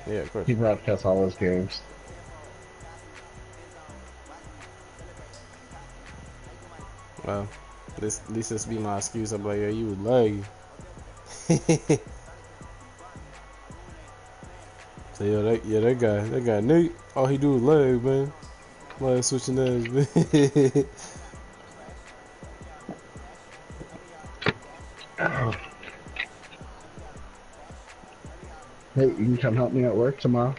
Yeah, of course. He broadcasts all his games. Well, at least this be my excuse. I'm like, yeah, you was laggy. So that guy Nate, all he do is lag, man. Lag switching ass, man. Hey, you can come help me at work tomorrow.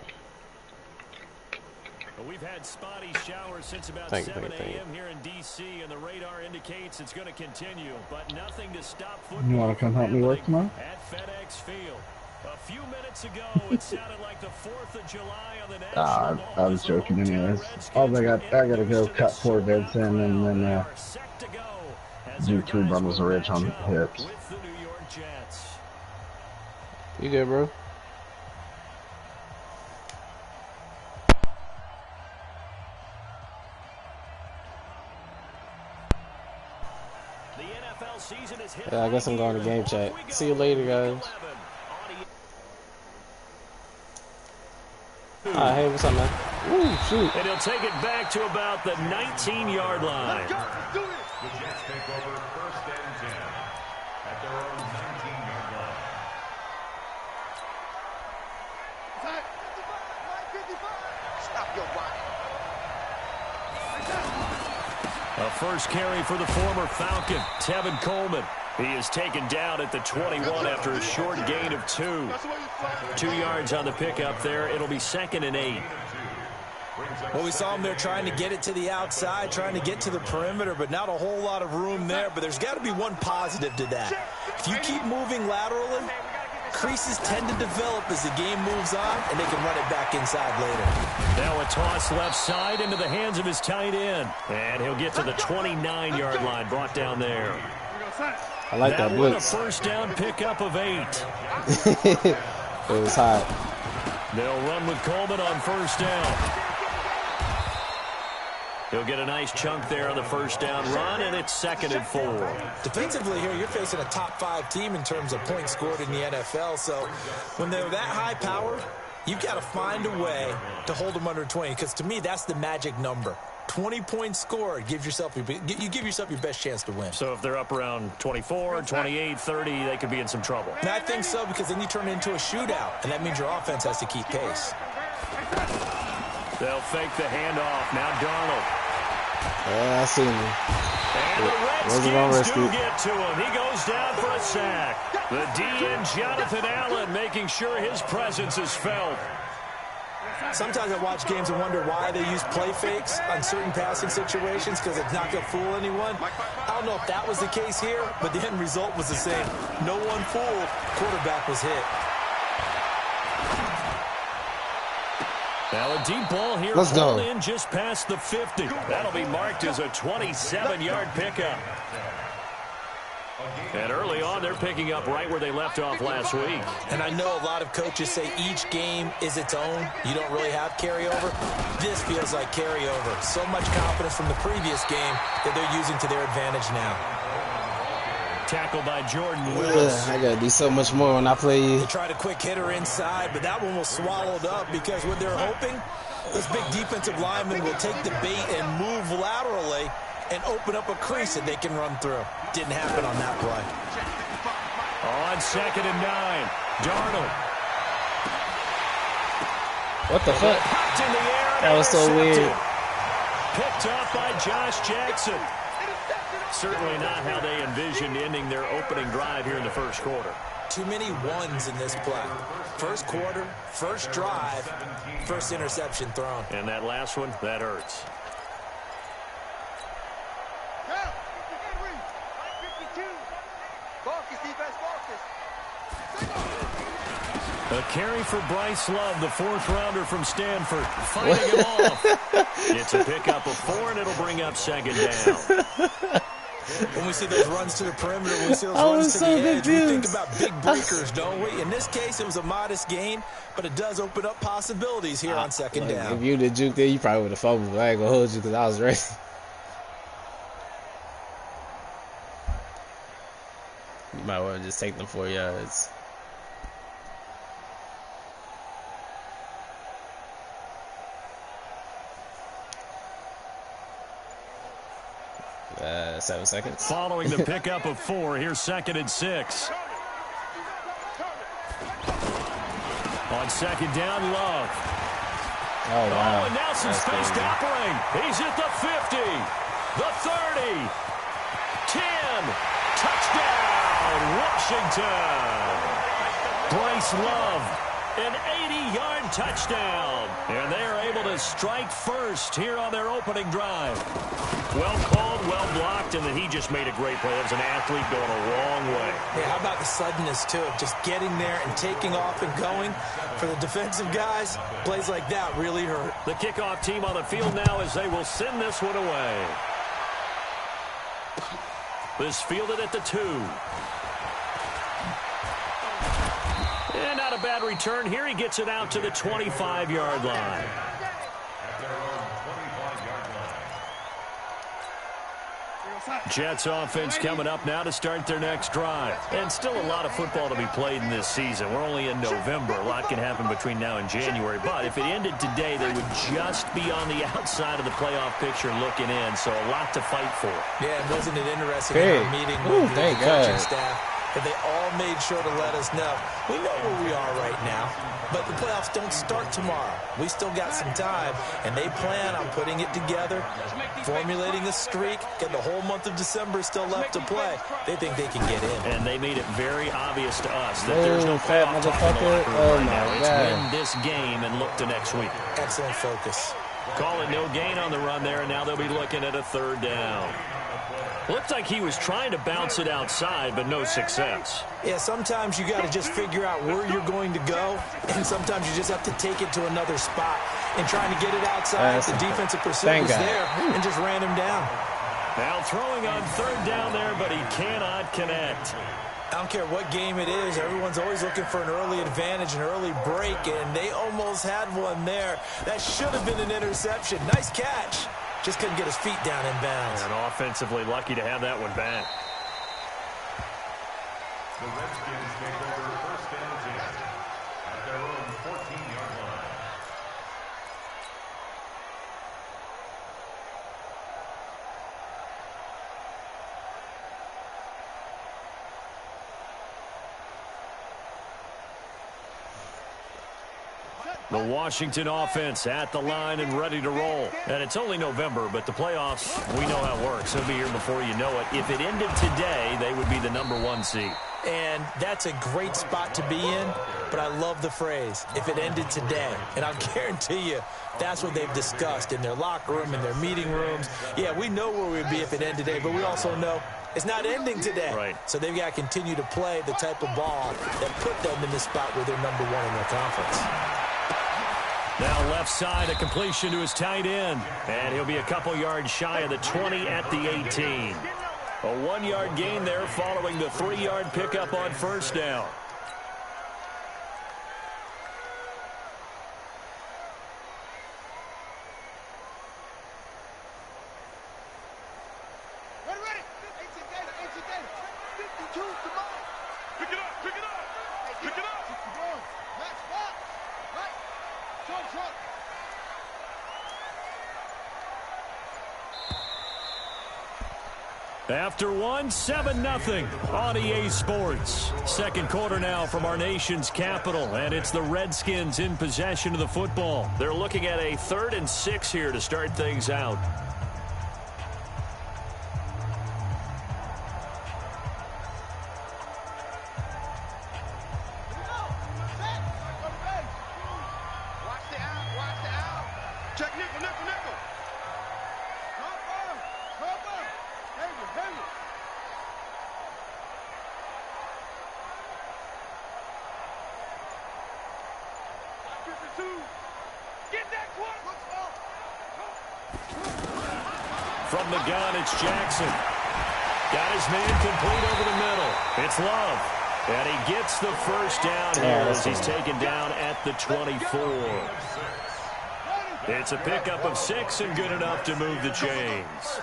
We've had spotty showers since about Thank you. 7 a.m. here in D.C., and the radar indicates it's going to continue, but nothing to stop You football want to come from help me work happening tomorrow? at FedEx Field. A few minutes ago, it sounded like the 4th of July on the National I Mall was as the joking hometown anyways. Oh, Redskins were I gotta introduced go to the cut four vids sold-out in and crowd. They then are set to go as do their 3 guys bundles will of Ridge match on up hips. with the New York Jets. You good, bro? Yeah, I guess I'm going to game chat. See you later, guys. Hey, what's up, man? Ooh, shoot. And he'll take it back to about the 19-yard line. The Jets take over 1st and 10 at their own 19-yard line. Stop your running. A first carry for the former Falcon, Tevin Coleman. He is taken down at the 21 after a short gain of 2. 2 yards on the pickup there. It'll be 2nd and 8. Well, we saw him there trying to get it to the outside, trying to get to the perimeter, but not a whole lot of room there. But there's got to be one positive to that. If you keep moving laterally, creases tend to develop as the game moves on, and they can run it back inside later. Now a toss left side into the hands of his tight end. And he'll get to the 29-yard line, brought down there. I like that blitz. A first down pickup of 8. It was hot. They'll run with Coleman on first down. He'll get a nice chunk there on the first down run, and it's 2nd and 4. Defensively here, you're facing a top-5 team in terms of points scored in the NFL. So when they're that high-powered, you've got to find a way to hold them under 20, because to me, that's the magic number. 20 points scored, you give yourself your best chance to win. So if they're up around 24, 28, 30, they could be in some trouble. And I think so, because then you turn it into a shootout, and that means your offense has to keep pace. They'll fake the handoff. Now Darnold. Yeah, I seen him. And the Redskins do get to him. He goes down for a sack. The DN Jonathan Allen making sure his presence is felt. Sometimes I watch games and wonder why they use play fakes on certain passing situations, because it's not going to fool anyone. I don't know if that was the case here, but the end result was the same. No one fooled. Quarterback was hit. Now a deep ball here. Let's go. In just past the 50. That'll be marked as a 27-yard pickup. And early on, they're picking up right where they left off last week. And I know a lot of coaches say each game is its own. You don't really have carryover. This feels like carryover. So much confidence from the previous game that they're using to their advantage now. Tackled by Jordan Lewis. I gotta do so much more when I play you. They tried a quick hitter inside, but that one was swallowed up, because what they're hoping, this big defensive lineman will take the bait and move laterally and open up a crease that they can run through. Didn't happen on that play. On 2nd and 9, Darnold. What the fuck? That was so weird. Picked up by Josh Jackson. Certainly not how they envisioned ending their opening drive here in the first quarter. Too many ones in this play. First quarter, first drive, first interception thrown. And that last one, that hurts. A carry for Bryce Love, the 4th-rounder from Stanford, fighting him off. It's a pickup of 4, and it'll bring up 2nd down. When we see those runs to the perimeter, when we see those runs to the edge, we think about big breakers, don't we? In this case, it was a modest gain, but it does open up possibilities here on 2nd down. If you did juke there, you probably would have fumbled. I ain't gonna hold you because I was ready. You might want to just take them 4 yards. 7 seconds. Following the pickup of 4, here's 2nd and 6. On 2nd down, Love. Oh, wow. Oh, and now some space to operate. He's at the 50, the 30, 10. Touchdown, Washington. Bryce Love, an 80-yard touchdown. And they are able to strike first here on their opening drive. Well called, well blocked, and then he just made a great play. That was an athlete going a long way. Yeah, how about the suddenness, too, of just getting there and taking off and going? For the defensive guys, plays like that really hurt. The kickoff team on the field now as they will send this one away. This fielded at the 2. And not a bad return here. He gets it out to the 25-yard line. Jets offense coming up now to start their next drive. And still a lot of football to be played in this season. We're only in November. A lot can happen between now and January. But if it ended today, they would just be on the outside of the playoff picture looking in. So a lot to fight for. Yeah, wasn't it interesting in our meeting with the coaching staff? That they all made sure to let us know. We know where we are right now, but the playoffs don't start tomorrow. We still got some time, and they plan on putting it together, formulating a streak, get the whole month of December still left to play. They think they can get in. And they made it very obvious to us that there's no fat motherfucker. Oh, right my now. It's God. win this game and look to next week. Excellent focus. Call it no gain on the run there, and now they'll be looking at a 3rd down. Looked like he was trying to bounce it outside, but no success. Yeah, sometimes you got to just figure out where you're going to go, and sometimes you just have to take it to another spot. And trying to get it outside, the defensive pursuit was there and just ran him down. Now throwing on 3rd down there, but he cannot connect. I don't care what game it is. Everyone's always looking for an early advantage, an early break, and they almost had one there. That should have been an interception. Nice catch. Just couldn't get his feet down in bounds. And offensively lucky to have that one back. The Redskins take over 1st and 10 at their own 14-yard line. The Washington offense at the line and ready to roll. And it's only November, but the playoffs, we know how it works. They'll be here before you know it. If it ended today, they would be the #1 seed. And that's a great spot to be in, but I love the phrase, if it ended today. And I'll guarantee you, that's what they've discussed in their locker room, in their meeting rooms. Yeah, we know where we'd be if it ended today, but we also know it's not ending today. Right. So they've got to continue to play the type of ball that put them in the spot where they're #1 in their conference. Now left side, a completion to his tight end. And he'll be a couple yards shy of the 20 at the 18. A 1-yard gain there following the 3-yard pickup on 1st down. Ready. 18 Gator. 52 tomorrow. Pick it up. Pick it up. Keep going. Max, back. Right. Short. After 1, 7-0 on EA Sports. 2nd quarter now from our nation's capital, and it's the Redskins in possession of the football. They're looking at a 3rd and 6 here to start things out. Check nickel. Hang it. Get that From the gun, it's Jackson. Got his man complete over the middle. It's Love. And he gets the 1st down here as he's taken down at the 24. It's a pickup of 6 and good enough to move the chains.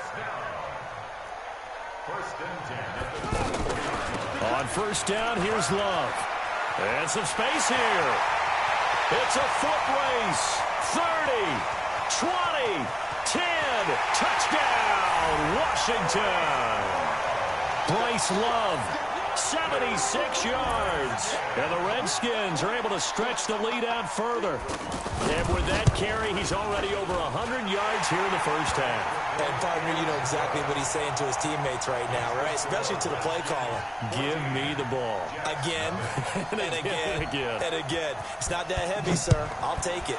On 1st down, here's Love. And some space here. It's a foot race. 30, 20, 10, touchdown, Washington. Bryce Love, 76 yards. And the Redskins are able to stretch the lead out further. And with that carry, he's already over 100 yards here in the first half. And, partner, you know exactly what he's saying to his teammates right now, right? Especially to the play caller. Give me the ball. Again, and again, and again. and again. It's not that heavy, sir. I'll take it.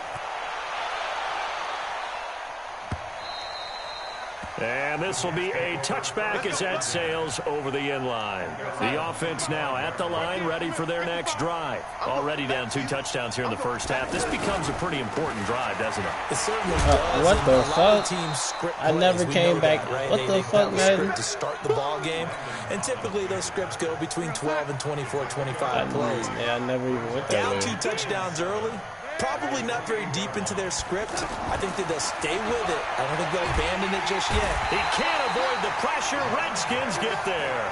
And this will be a touchback as that sails over the end line. The offense now at the line, ready for their next drive. Already down 2 touchdowns here in the first half. This becomes a pretty important drive, doesn't it? It certainly does. What the fuck? Script I never plays, came back. That, right? What the fuck, man? To start the ball game. And typically those scripts go between 12 and 24, 25 plays. Yeah, I never even went that Down way. 2 touchdowns early. Probably not very deep into their script. I think that they'll stay with it. I don't think they'll abandon it just yet. He can't avoid the pressure. Redskins get there.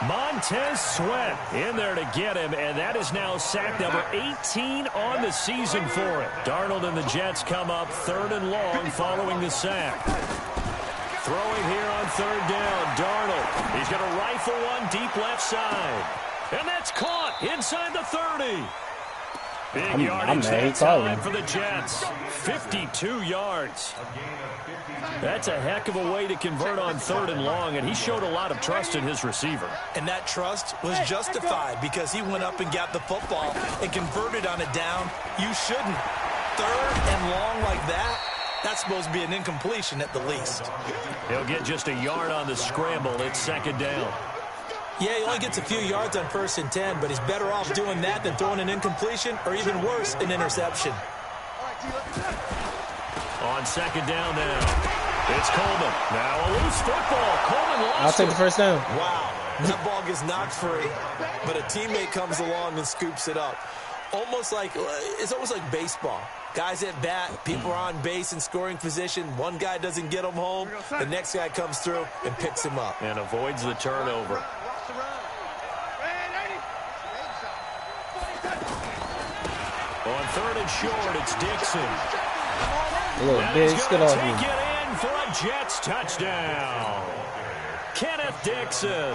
Montez Sweat in there to get him, and that is now sack number 18 on the season for it. Darnold and the Jets come up 3rd and long following the sack. Throwing here on 3rd down, Darnold. He's going to rifle one deep left side. And that's caught inside the 30. Big yardage that time for the Jets. 52 yards. That's a heck of a way to convert on 3rd and long, and he showed a lot of trust in his receiver. And that trust was justified because he went up and got the football and converted on a down. You shouldn't. 3rd and long like that, that's supposed to be an incompletion at the least. He'll get just a yard on the scramble. It's 2nd down. Yeah, he only gets a few yards on 1st and 10, but he's better off doing that than throwing an incompletion or even worse, an interception. On 2nd down now, it's Coleman. Now a loose football. Coleman lost I'll take the first down. Wow, that ball gets knocked free, but a teammate comes along and scoops it up. It's almost like baseball. Guys at bat, people are on base in scoring position. One guy doesn't get him home. The next guy comes through and picks him up. And avoids the turnover. On 3rd and short, it's Dixon. Little bitch, get off me. Take it in for a Jets touchdown. Kenneth Dixon,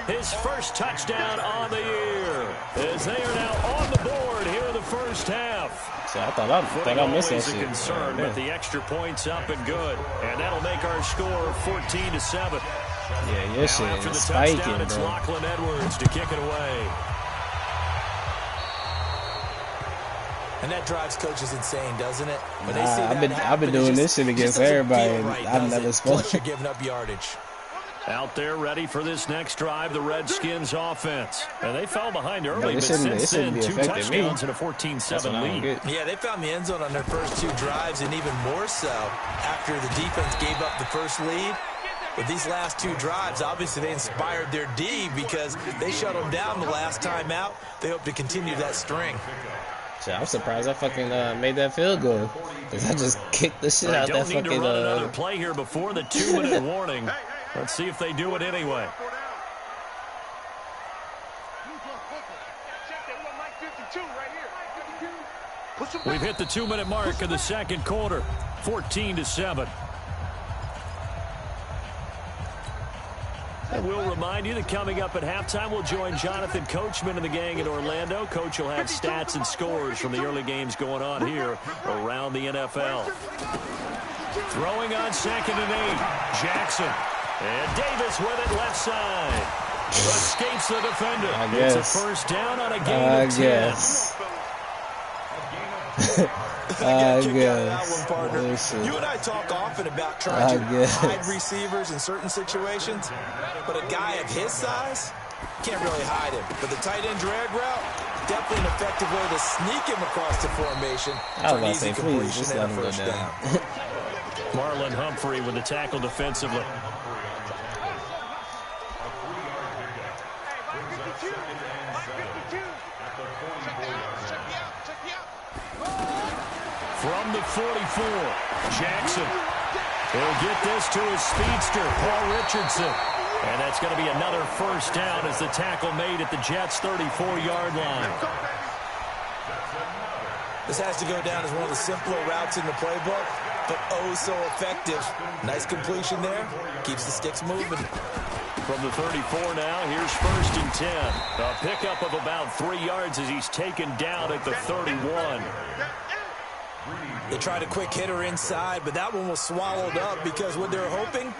his first touchdown on the year, as they are now on the board here in the first half. See, I think I missed that Always a shit. concern, but the extra point's up and good. And that'll make our score 14-7. Yeah, your shit After the is touchdown, spiking, it's bro. Lachlan Edwards to kick it away. And that drives coaches insane, doesn't it? When Nah, they see that I've happen, been it doing just- this shit it against just doesn't everybody, feel and right, I've does never it? spoken. Plus you're giving up yardage. Out there ready for this next drive, the Redskins offense. And they fell behind early, this but shouldn't since be then, 2 affecting me. touchdowns and a That's what 14-7 I don't lead. get. Yeah, they found the end zone on their first 2 drives, and even more so after the defense gave up the first lead. But these last 2 drives, obviously they inspired their D because they shut them down the last time out. They hope to continue that string. Shit, I'm surprised I fucking made that field goal. Because I just kicked the shit They out that don't need to fucking... run another play here before the 2-minute warning. Let's see if they do it anyway. We've hit the 2-minute mark in the second quarter, 14-7. And we'll remind you that coming up at halftime, we'll join Jonathan Coachman and the gang in Orlando. Coach will have stats and scores from the early games going on here around the NFL. Throwing on 2nd and 8, Jackson. And Davis with it left side. Escapes the defender. I guess. It's a first down on a gain of 10. guess. I guess. that one, partner. Listen. You and I talk often about trying to guess. hide receivers in certain situations, but a guy of his size can't really hide him. But the tight end drag route, definitely an effective way to sneak him across the formation. I was for an about to easy say, please, completion just and let a him go first down. Marlon Humphrey with the tackle defensively. From the 44, Jackson. He'll get this to his speedster, Paul Richardson. And that's going to be another first down as the tackle made at the Jets' 34-yard line. This has to go down as one of the simpler routes in the playbook. but oh so effective. Nice completion there. Keeps the sticks moving. From the 34 now, here's 1st and 10. A pickup of about 3 yards as he's taken down at the 31. They tried a quick hitter inside, but that one was swallowed up because what they're hoping,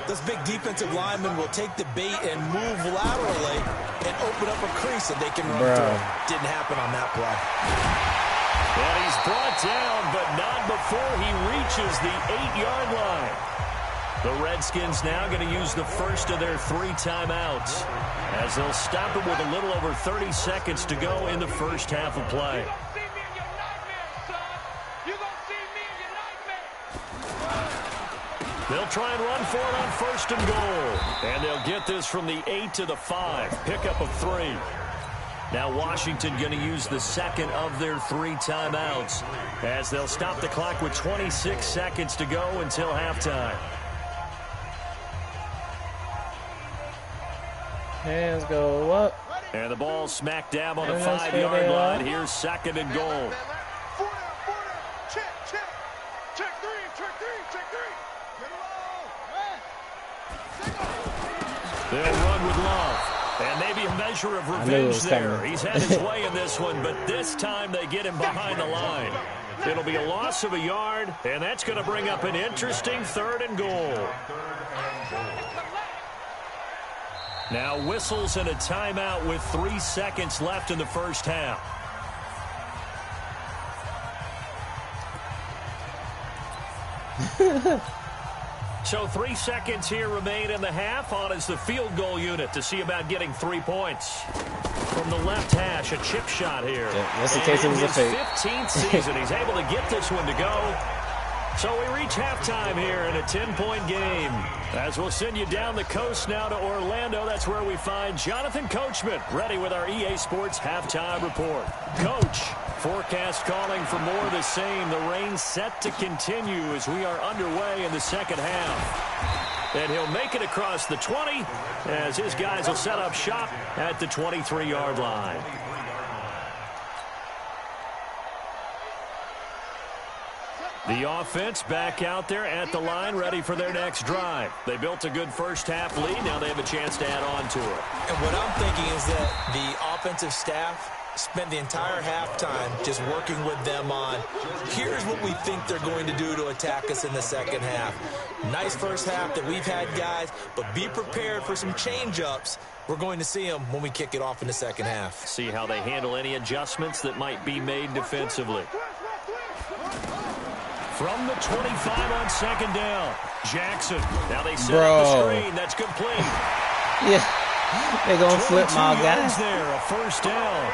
those big defensive linemen will take the bait and move laterally and open up a crease that they can run through. Didn't happen on that play. And he's brought down, but not before he reaches the 8-yard line. The Redskins now going to use the first of their 3 timeouts as they'll stop it with a little over 30 seconds to go in the first half of play. They'll try and run for it on 1st and goal. And they'll get this from the 8 to the 5. Pickup of 3. Now Washington going to use the second of their 3 timeouts as they'll stop the clock with 26 seconds to go until halftime. Hands go up. And the ball smack dab on the 5-yard line. Here's 2nd and goal. They'll run with Love. And maybe a measure of revenge there. He's had his way in this one, but this time they get him behind the line. It'll be a loss of a yard, and that's going to bring up an interesting 3rd and goal. Now whistles and a timeout with 3 seconds left in the first half. So 3 seconds here remain in the half. On is the field goal unit to see about getting 3 points. From the left hash, a chip shot here. Yeah, that's the case it was a fake. 15th season, he's able to get this one to go. So we reach halftime here in a 10-point game. As we'll send you down the coast now to Orlando, that's where we find Jonathan Coachman, ready with our EA Sports Halftime Report. Coach, forecast calling for more of the same. The rain set to continue as we are underway in the second half. And he'll make it across the 20 as his guys will set up shop at the 23-yard line. The offense back out there at the line, ready for their next drive. They built a good first half lead. Now they have a chance to add on to it. And what I'm thinking is that the offensive staff spent the entire halftime just working with them on, here's what we think they're going to do to attack us in the second half. Nice first half that we've had, guys, but be prepared for some change-ups. We're going to see them when we kick it off in the second half. See how they handle any adjustments that might be made defensively. From the 25 on 2nd down, Jackson. Now they set up the screen. That's complete. Yeah, they're going to flip my guy. There, a 1st down.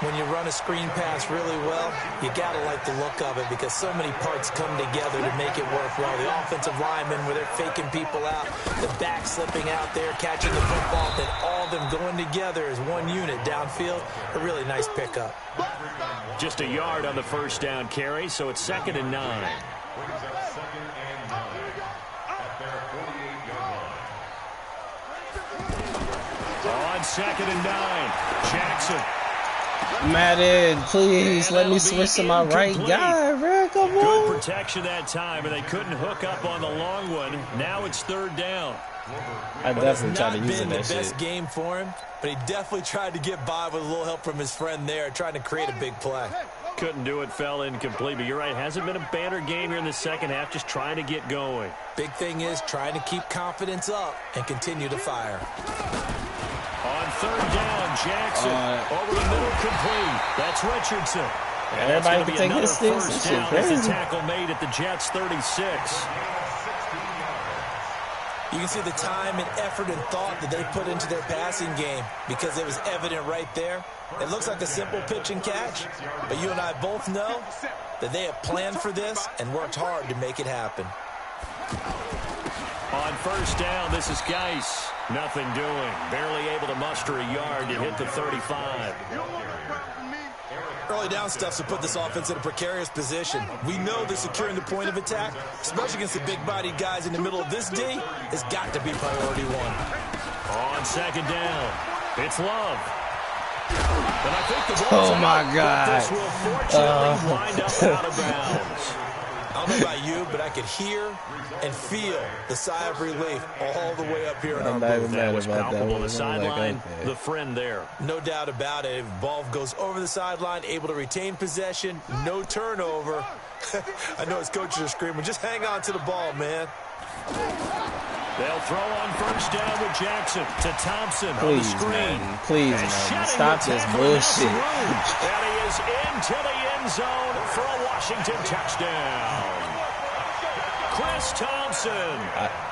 When you run a screen pass really well, you got to like the look of it because so many parts come together to make it work well. The offensive linemen, where they're faking people out, the back slipping out there, catching the football, then all of them going together as one unit downfield. A really nice pickup. Just a yard on the 1st down carry, so it's 2nd and 9. On 2nd and 9, Jackson. Madden, please let me switch to my right guy, bro. Come on. Good protection that time, and they couldn't hook up on the long one. Now it's 3rd down. I definitely tried to use it that shit. It's not been the best game for him, but he definitely tried to get by with a little help from his friend there, trying to create a big play. Couldn't do it, fell incomplete. But you're right, hasn't been a banner game here in the second half, just trying to get going. Big thing is trying to keep confidence up and continue to fire. On 3rd down, Jackson over the middle, complete. That's Richardson. And everybody can take this thing. First down as the tackle made at the Jets' 36. You can see the time and effort and thought that they put into their passing game because it was evident right there. It looks like a simple pitch and catch, but you and I both know that they have planned for this and worked hard to make it happen. On 1st down, this is Geis. Nothing doing. Barely able to muster a yard to hit the 35. Early down stuff to put this offense in a precarious position. We know that securing the point of attack, especially against the big-bodied guys in the middle of this D, has got to be priority one. On 2nd down, it's Love. And I think the ball's Oh my out, God. but this will fortunately wind up out of bounds. I don't know about you, but I could hear and feel the sigh of relief all the way up here in our I'm not even booth. That mad was about that palpable. one. The I'm sideline, like, okay. the friend there. No doubt about it. Ball goes over the sideline, able to retain possession, no turnover. I know his coaches are screaming, just hang on to the ball, man. They'll throw on first down with Jackson to Thompson on the Please, screen. man. Please, And man. shedding Stop the this tackle, bullshit. Nasser. And he is into the end zone for a Washington touchdown. Chris Thompson,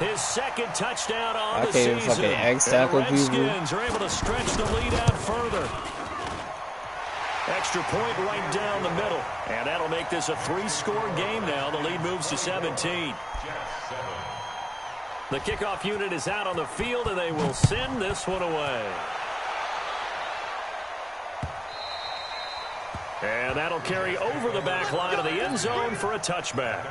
his second touchdown on I the can't even season. fucking X And the tackle people. Redskins are able to stretch the lead out further. Extra point right down the middle. And that'll make this a 3-score game now. The lead moves to 17. The kickoff unit is out on the field, and they will send this one away. And that'll carry over the back line of the end zone for a touchback.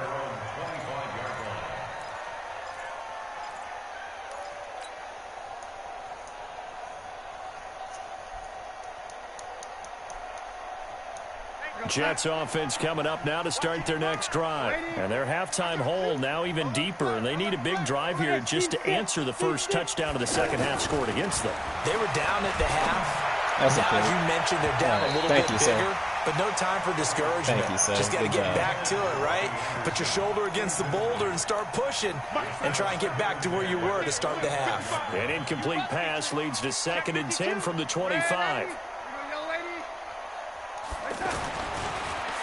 Jets offense coming up now to start their next drive. And their halftime hole now even deeper, and they need a big drive here just to answer the first touchdown of the second half scored against them. They were down at the half. That's Now, okay. as you mentioned, they're down a little Thank bit you, bigger, sir. but no time for discouragement. Thank you, sir. Just got to Good get job. back to it, right? Put your shoulder against the boulder and start pushing and try and get back to where you were to start the half. An incomplete pass leads to 2nd and 10 from the 25.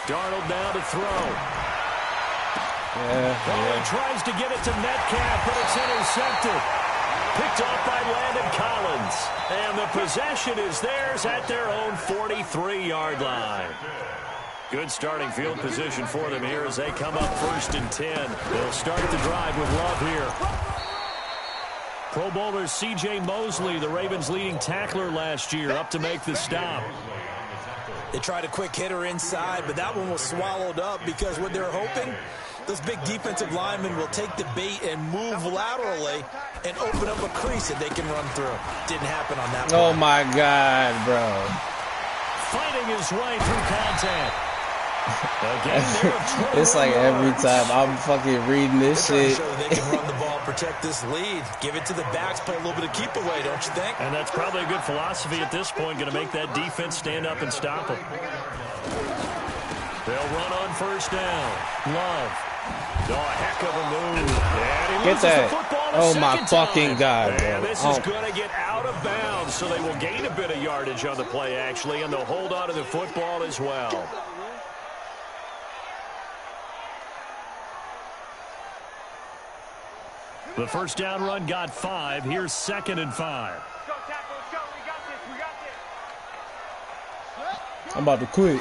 Darnold now to throw. Yeah. He tries to get it to Metcalf, but it's intercepted. Picked off by Landon Collins. And the possession is theirs at their own 43-yard line. Good starting field position for them here as they come up 1st and 10. They'll start the drive with Love here. Pro Bowler C.J. Mosley, the Ravens' leading tackler last year, up to make the stop. They tried a quick hitter inside, but that one was swallowed up because what they're hoping, those big defensive linemen will take the bait and move laterally and open up a crease that they can run through. Didn't happen on that Oh one. my God, bro. Fighting his way through contact. Again, they're at 21 It's like every yards. time I'm fucking reading this They're trying to shit. show that they can run the ball, protect this lead. Give it to the backs, play a little bit of keep away, don't you think? And that's probably a good philosophy at this point, going to make that defense stand up and stop them. They'll run on first down. Love. Oh, a heck of a move. And he Get loses that. the football a Oh, my second fucking time. God, bro. And this Oh. is going to get out of bounds, so they will gain a bit of yardage on the play, actually, and they'll hold on to the football as well. The first down run got 5. Here's 2nd and 5. I'm about to quit.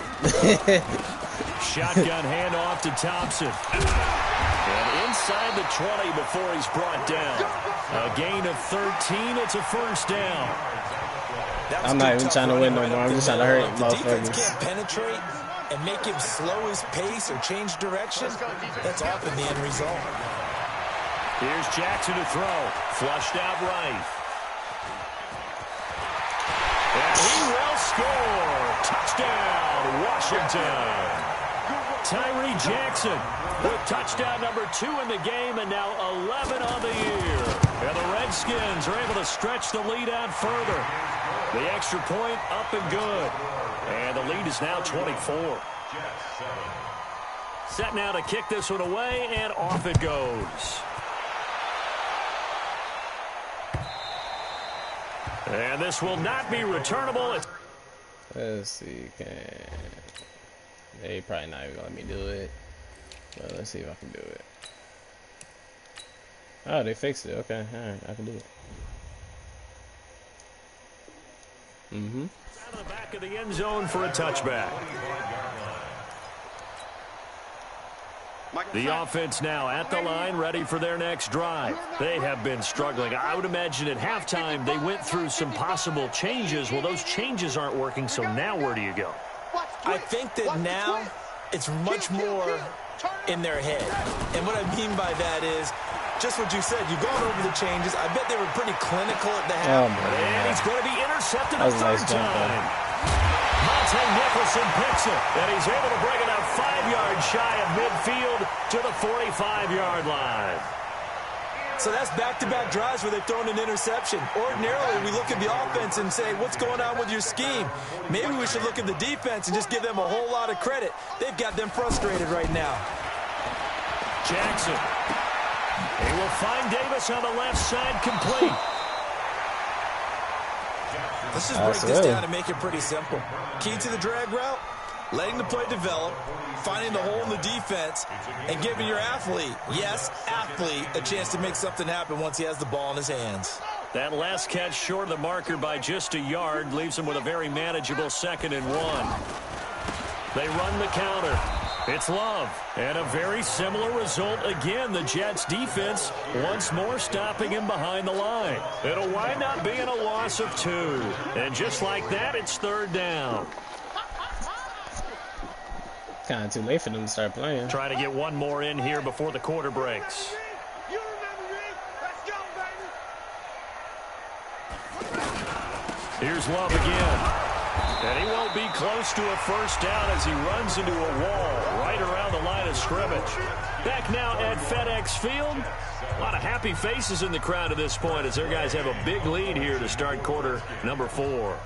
Shotgun handoff to Thompson. And inside the 20 before he's brought down. A gain of 13. It's a first down. That was I'm not good, even tough trying to running win no right more. up I'm the just trying to middle. hurt If the defense motherfuckers. can't penetrate and make him slow his pace or change direction, that's often the end result. Here's Jackson to throw. Flushed out right. And he will score. Touchdown, Washington. Tyree Jackson with touchdown number 2 in the game and now 11 on the year. And the Redskins are able to stretch the lead out further. The extra point up and good. And the lead is now 24. Set now to kick this one away, and off it goes. And this will not be returnable. Let's see. They probably not even gonna let me do it. But let's see if I can do it. Oh, they fixed it. Okay, alright, I can do it. Out of the back of the end zone for a touchback. The offense now at the line, ready for their next drive. They have been struggling. I would imagine at halftime they went through some possible changes. Well, those changes aren't working, so now where do you go? I think that now it's much more in their head. And what I mean by that is just what you said. You've gone over the changes. I bet they were pretty clinical at the half. Oh my And God. he's going to be intercepted That a was a nice third jump, time. Dante Nicholson picks it, and he's able to bring it up 5 yards shy of midfield to the 45-yard line. So that's back-to-back drives where they've thrown an interception. Ordinarily, we look at the offense and say, what's going on with your scheme? Maybe we should look at the defense and just give them a whole lot of credit. They've got them frustrated right now. Jackson. He will find Davis on the left side, complete. Let's just break this down and make it pretty simple. Key to the drag route, letting the play develop, finding the hole in the defense, and giving your athlete, yes, athlete, a chance to make something happen once he has the ball in his hands. That last catch short of the marker by just a yard leaves him with a very manageable 2nd and 1. They run the counter. It's Love. And a very similar result again. The Jets defense once more stopping him behind the line. It'll wind up being a loss of 2. And just like that, it's 3rd down. Kind of too late for them to start playing. Trying to get one more in here before the quarter breaks. You remember me? Let's go, baby. Here's Love again. And he won't be close to a 1st down as he runs into a wall right around the line of scrimmage. Back now at FedEx Field. A lot of happy faces in the crowd at this point as their guys have a big lead here to start quarter number 4.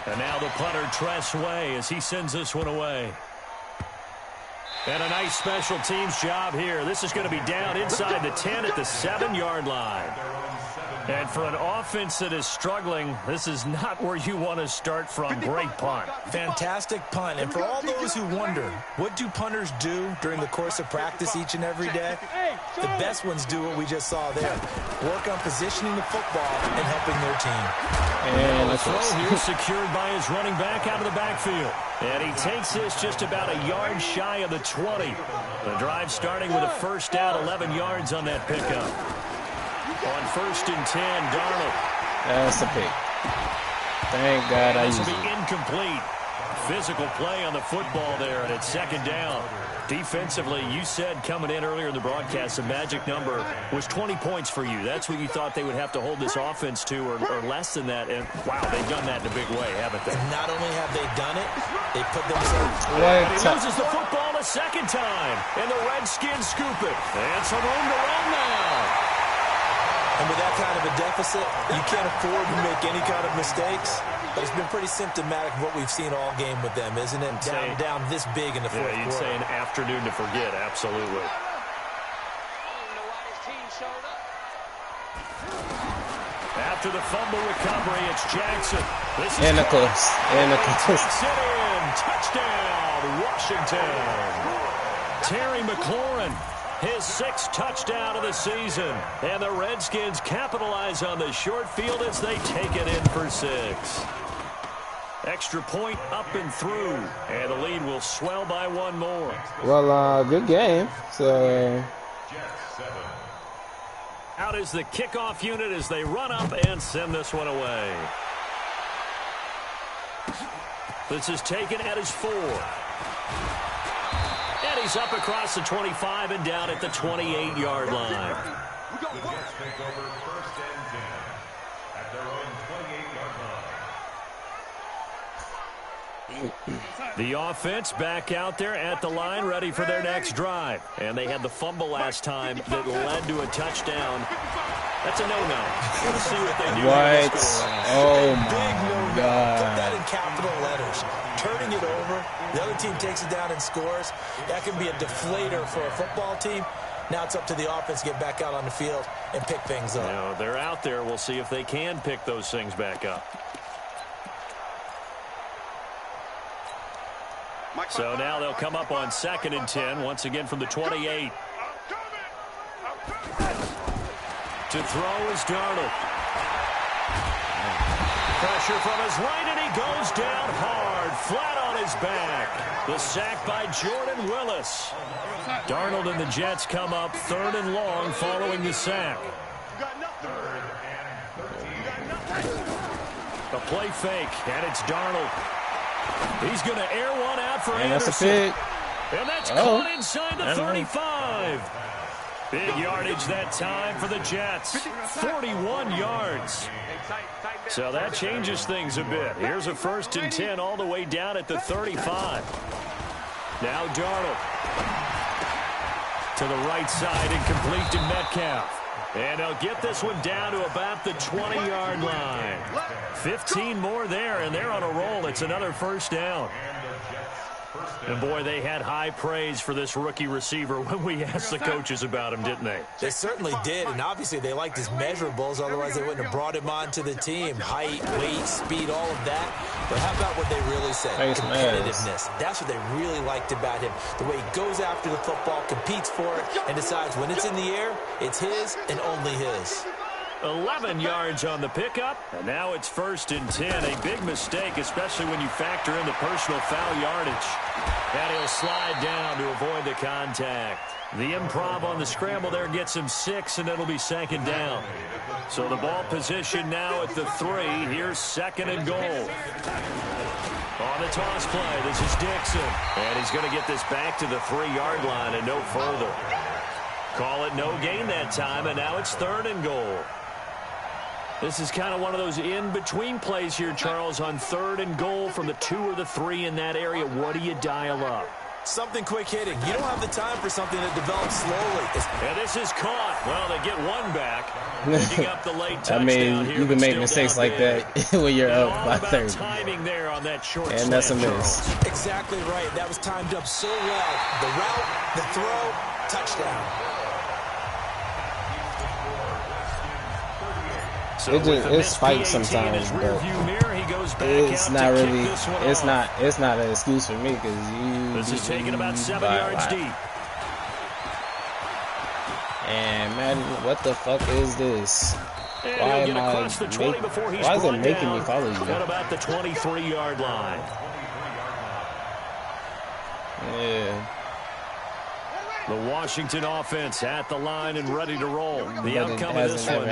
And now the punter, Tress Way, as he sends this one away. And a nice special teams job here. This is going to be down inside the 10 at the 7-yard line. And for an offense that is struggling, this is not where you want to start from. Great punt. Fantastic punt. And for all those who wonder, what do punters do during the course of practice each and every day? The best ones do what we just saw there. Work on positioning the football and helping their team. And the throw here secured by his running back out of the backfield. And he takes this just about a yard shy of the 20. The drive starting with a 1st down, 11 yards on that pickup. On 1st and 10, Darnold. That's a pick. Thank God I used This will it. be incomplete. Physical play on the football there, and it's 2nd down. Defensively, you said coming in earlier in the broadcast, the magic number was 20 points for you. That's what you thought they would have to hold this offense to, or less than that. And, wow, they've done that in a big way, haven't they? And not only have they done it, they put themselves... And he loses the football a 2nd time, and the Redskins scoop it. And some room to run now. And with that kind of a deficit, you can't afford to make any kind of mistakes. But it's been pretty symptomatic of what we've seen all game with them, isn't it? Down this big in the 4th quarter. You'd say an afternoon to forget, absolutely. After the fumble recovery, it's Jackson. This is Nicholas. Takes it in. Touchdown, Washington. Terry McLaurin. His 6th touchdown of the season. And the Redskins capitalize on the short field as they take it in for 6. Extra point up and through. And the lead will swell by 1 more. Well, good game. So... Out is the kickoff unit as they run up and send this one away. This is taken at his 4. And he's up across the 25 and down at the 28-yard line. The Jets take over 1st and 10 at their own 28-yard line. The offense back out there at the line, ready for their next drive. And they had the fumble last time that led to a touchdown. That's a no-no. We'll see what they do. What? Oh, Big my no-no. God. Put that in capital letters. Turning it over, the other team takes it down and scores. That can be a deflator for a football team. Now it's up to the offense to get back out on the field and pick things up. Now, they're out there. We'll see if they can pick those things back up. So now they'll come up on 2nd and 10, once again from the 28. To throw is Darnold. Pressure from his right, and he goes down hard, flat on his back. The sack by Jordan Willis. Darnold and the Jets come up 3rd and long following the sack. A play fake, and it's Darnold. He's going to air one out for Anderson. That's a pick. And that's caught inside the 35. Big yardage that time for the Jets. 41 yards. So that changes things a bit. Here's a 1st and 10 all the way down at the 35. Now Darnold. To the right side and complete to Metcalf. And they'll get this one down to about the 20-yard line. 15 more there, and they're on a roll. It's another 1st down. And, boy, they had high praise for this rookie receiver when we asked the coaches about him, didn't they? They certainly did, and obviously they liked his measurables. Otherwise, they wouldn't have brought him onto the team. Height, weight, speed, all of that. But how about what they really said? Competitiveness. That's what they really liked about him. The way he goes after the football, competes for it, and decides when it's in the air, it's his and only his. 11 yards on the pickup, and now it's 1st and 10. A big mistake, especially when you factor in the personal foul yardage. And he'll slide down to avoid the contact. The improv on the scramble there gets him 6, and it'll be 2nd down. So the ball position now at the 3. Here's 2nd and goal. On the toss play, this is Dixon. And he's going to get this back to the 3-yard line and no further. Call it no gain that time, and now it's 3rd and goal. This is kind of one of those in-between plays here, Charles, on 3rd and goal from the 2 or the 3 in that area. What do you dial up? Something quick hitting. You don't have the time for something that develops slowly. And this is caught. Well, they get one back. Picking up the late touchdown. I mean, here, you can make mistakes like that when you're up by 30. Timing there on that short and that's a miss. Exactly right. That was timed up so well. The route, the throw, touchdown. So it's spiked sometimes, but it's not really. It's not an excuse for me because This is taking about 7 yards deep. And man, what the fuck is this? Why am I? Why is it making me follow you? At about the 23-yard line. Yeah. The Washington offense at the line and ready to roll. The outcome of this one,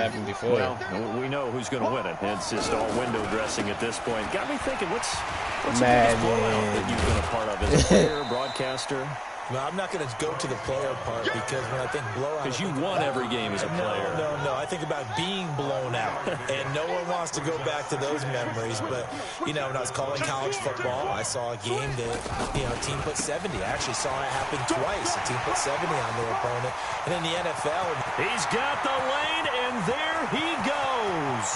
well, we know who's going to win it. It's just all window dressing at this point. Got me thinking, what's the biggest blowout that you've been a part of as a player, broadcaster? No, I'm not going to go to the player part because when I think blowout... Because you won every game as a player. No. I think about being blown out. And no one wants to go back to those memories. But, you know, when I was calling college football, I saw a game that, you know, a team put 70. I actually saw it happen twice. A team put 70 on their opponent. And in the NFL... He's got the lane, and there he goes.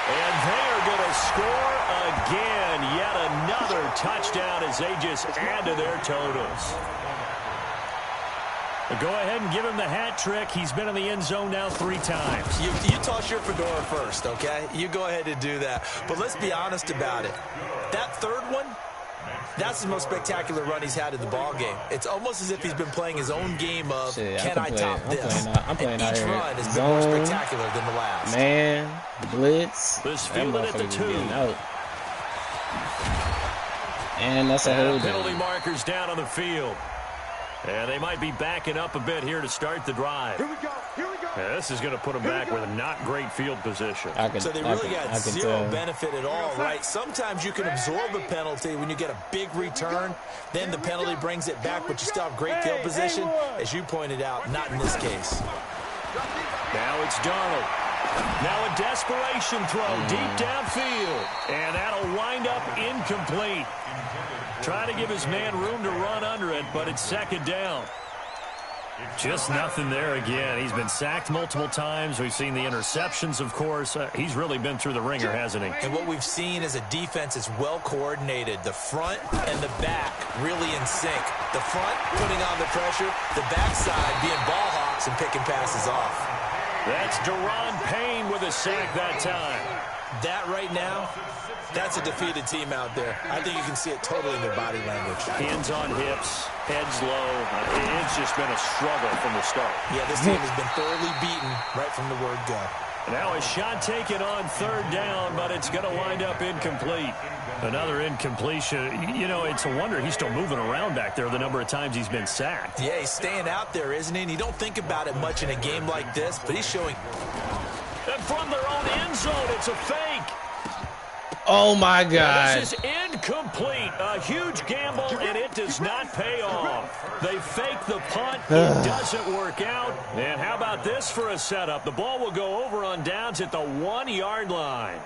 And they are going to score again. Yet another touchdown as they just add to their totals. Go ahead and give him the hat trick. He's been in the end zone now 3 times. You toss your fedora first, okay? You go ahead and do that. But let's be honest about it. That third one, that's the most spectacular run he's had in the ball game. It's almost as if he's been playing his own game of, can I top this? I'm playing out each here. run has been more spectacular than the last. Man, blitz. This fielded at the 2. And that's a hold. Penalty markers down on the field. And they might be backing up a bit here to start the drive. Here we go. Yeah, this is going to put them back with a not great field position. So they really got zero benefit at all, right? Sometimes you can absorb a penalty when you get a big return. Then the penalty brings it back, but you still have great field position. As you pointed out, not in this case. Now it's Darnold. Now a desperation throw deep downfield. And that'll wind up incomplete. Trying to give his man room to run under it, but it's 2nd down. Just nothing there again. He's been sacked multiple times. We've seen the interceptions, of course. He's really been through the ringer, hasn't he? And what we've seen is a defense is well coordinated. The front and the back really in sync. The front putting on the pressure, the backside being ball hawks and picking passes off. That's Daron Payne with a sack that time. That right now, that's a defeated team out there. I think you can see it totally in their body language. Hands on hips, heads low. It's just been a struggle from the start. Yeah, this team has been thoroughly beaten right from the word go. Now a shot taken on 3rd down, but it's going to wind up incomplete. Another incompletion. You know, it's a wonder he's still moving around back there the number of times he's been sacked. Yeah, he's staying out there, isn't he? And you don't think about it much in a game like this, but he's showing... And from their own end zone, it's a fake. Oh my God. This is incomplete. A huge gamble, and it does not pay off. They fake the punt. It doesn't work out. And how about this for a setup? The ball will go over on downs at the 1-yard line.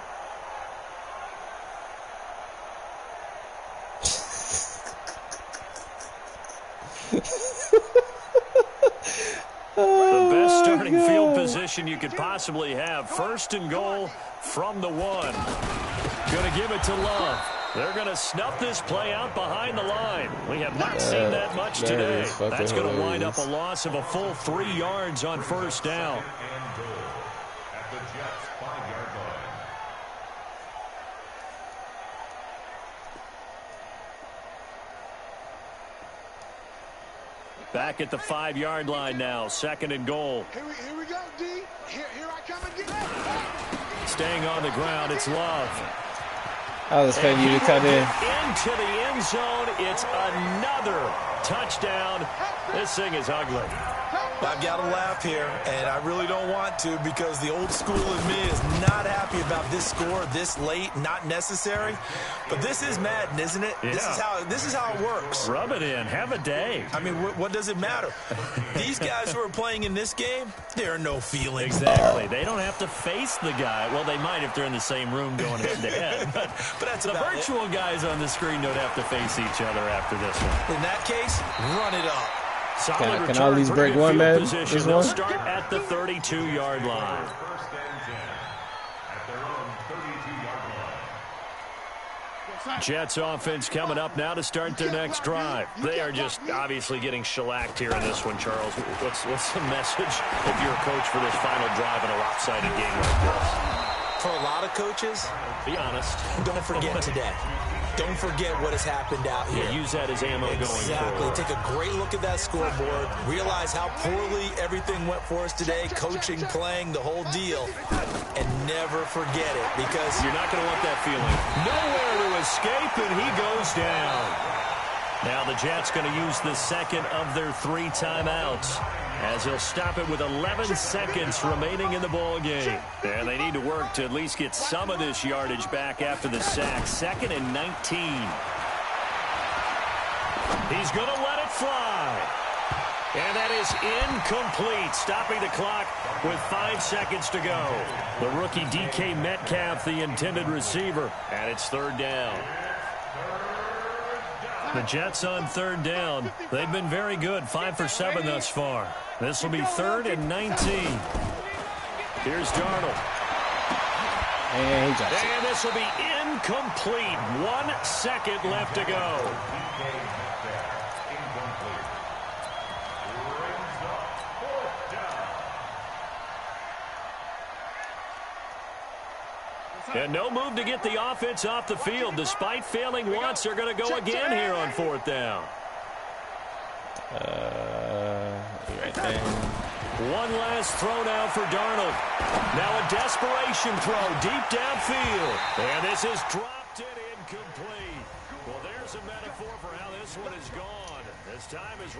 The best starting field position you could possibly have. 1st and goal from the 1. Going to give it to Love. They're going to snuff this play out behind the line. We have not seen that much today. That's going to wind up a loss of a full 3 yards on 1st down. At the Jets' 5-yard line. Back at the 5-yard line now. 2nd and goal. Here we go, D. Here I come again. Staying on the ground, it's Love. I was expecting you to cut in. Into the end zone. It's another touchdown. This thing is ugly. I've got to laugh here, and I really don't want to because the old school in me is not happy about this score this late, not necessary. But this is Madden, isn't it? Yeah. This is how it works. Rub it in. Have a day. I mean, what does it matter? These guys who are playing in this game, there are no feelings. Exactly. They don't have to face the guy. Well, they might if they're in the same room going head-to-head. But that's the virtual guys on the screen don't have to face each other after this one. In that case, run it up. Solid Can I at least break one, man? Position. They'll start at the 32-yard line. 1st and 10 at their own 32-yard line. Jets offense coming up now to start their next drive. They are just obviously getting shellacked here in this one, Charles. What's the message if you're a coach for this final drive in a lopsided game like this? For a lot of coaches, be honest. Don't forget today. Don't forget what has happened out here. Yeah, use that as ammo going forward. Take a great look at that scoreboard. Realize how poorly everything went for us today. Coaching, playing, the whole deal. And never forget it because you're not going to want that feeling. Nowhere to escape, and he goes down. Now the Jets going to use the 2nd of their 3 timeouts, as he'll stop it with 11 seconds remaining in the ball game. And they need to work to at least get some of this yardage back after the sack. 2nd and 19. He's going to let it fly. And that is incomplete, stopping the clock with 5 seconds to go. The rookie DK Metcalf, the intended receiver, and it's 3rd down. The Jets on 3rd down. They've been very good, 5 for 7 thus far. This will be 3rd and 19. Here's Darnold. And this will be incomplete. 1 second left to go. And no move to get the offense off the field. Despite failing once, they're going to go again here on 4th down. Right there. One last throw now for Darnold. Now a desperation throw deep downfield. And this is dropped and incomplete. Well, there's a metaphor for how this one is gone. This time is...